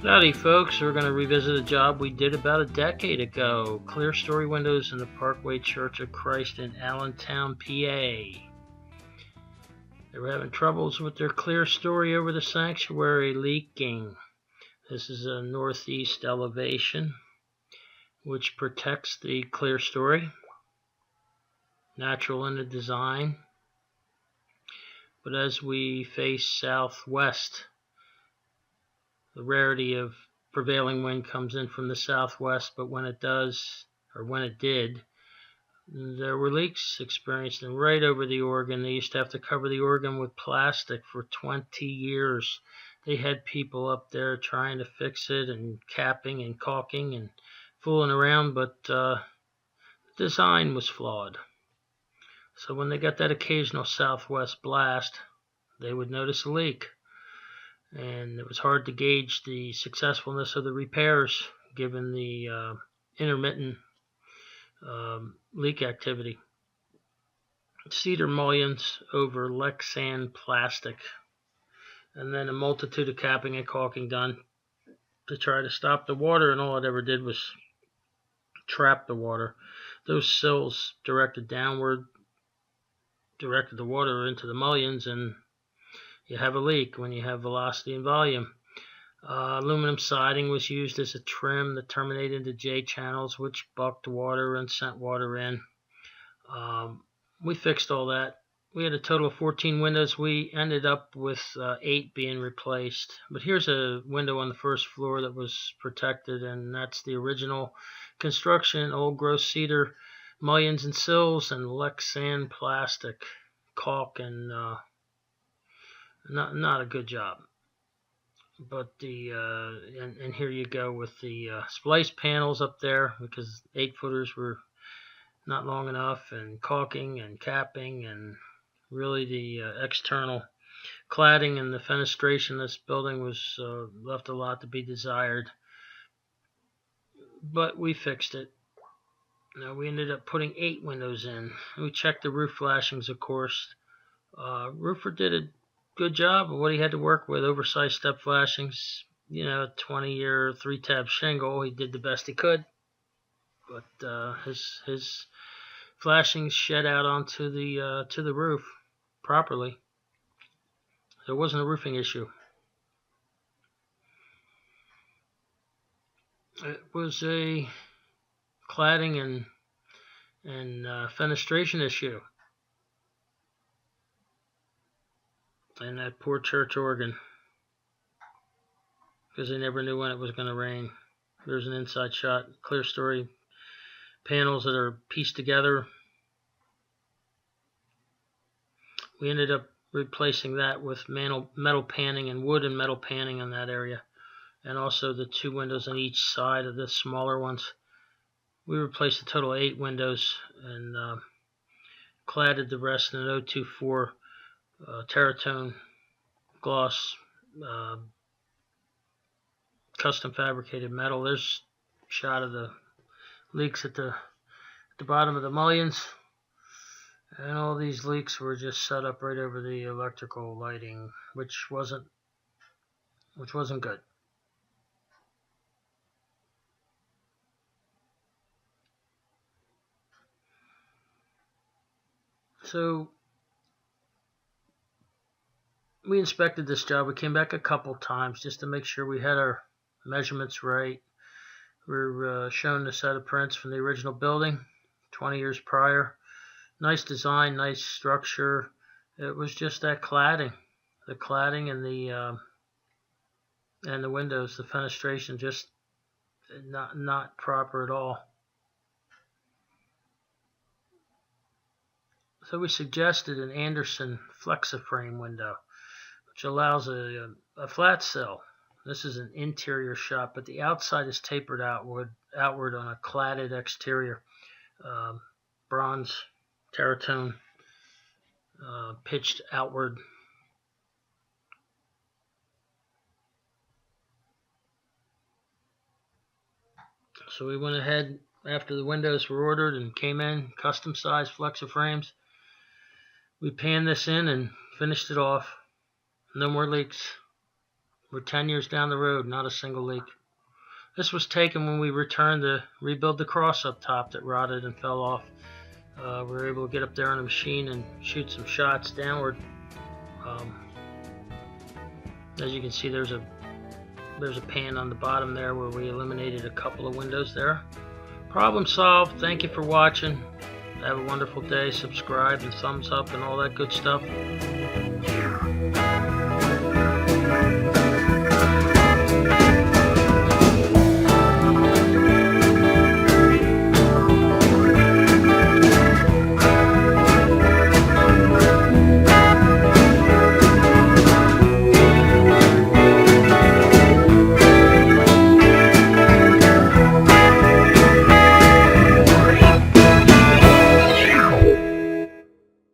Howdy folks, we're going to revisit a job we did about a decade ago. Clear story windows in the Parkway Church of Christ in Allentown, PA. They were having troubles with their clear story over the sanctuary leaking. This is a northeast elevation which protects the clear story. Natural in the design. But as we face southwest, the rarity of prevailing wind comes in from the southwest, but when it does, or when it did, there were leaks experienced, and right over the organ. They used to have to cover the organ with plastic for 20 years. They had people up there trying to fix it and capping and caulking and fooling around, but the design was flawed. So when they got that occasional southwest blast, they would notice a leak. And it was hard to gauge the successfulness of the repairs given the intermittent leak activity. Cedar mullions over Lexan plastic, and then a multitude of capping and caulking done to try to stop the water, and all it ever did was trap the water. Those sills directed downward directed the water into the mullions, and you have a leak when you have velocity and volume. Aluminum siding was used as a trim that terminated into J channels, which bucked water and sent water in. We fixed all that. We had a total of 14 windows. We ended up with 8 being replaced. But here's a window on the first floor that was protected, and that's the original construction, old growth cedar mullions and sills and Lexan plastic, caulk, and not a good job. But the and here you go with the splice panels up there, because 8-footers were not long enough, and caulking and capping, and really the external cladding and the fenestration of this building was left a lot to be desired. But we fixed it. Now we ended up putting 8 windows in. We checked the roof flashings, of course. Roofer did a good job of what he had to work with. Oversized step flashings, 20-year 3-tab shingle. He did the best he could, but his flashings shed out onto the to the roof properly. There wasn't a roofing issue. It was a cladding and fenestration issue. And that poor church organ, because they never knew when it was going to rain. There's an inside shot, clear story panels that are pieced together. We ended up replacing that with metal panning and wood and metal panning in that area, and also the 2 windows on each side of the smaller ones. We replaced a total of 8 windows and cladded the rest in an 024 Terratone gloss, custom fabricated metal. There's a shot of the leaks at the bottom of the mullions, and all these leaks were just set up right over the electrical lighting, which wasn't good. So we inspected this job. We came back a couple times just to make sure we had our measurements right. We were shown the set of prints from the original building 20 years prior. Nice design, nice structure. It was just that cladding, the cladding and the windows, the fenestration, just not proper at all. So we suggested an Anderson Flexiframe window, which allows a flat sill. This is an interior shot, but the outside is tapered outward on a cladded exterior, bronze Terratone, pitched outward. So we went ahead after the windows were ordered and came in, custom sized Flexiframes. We panned this in and finished it off. No more leaks. We're 10 years down the road, not a single leak. This was taken when we returned to rebuild the cross up top that rotted and fell off. We were able to get up there on the machine and shoot some shots downward. As you can see, there's a pan on the bottom there where we eliminated a couple of windows there. Problem solved. Thank you for watching. Have a wonderful day. Subscribe and thumbs up and all that good stuff.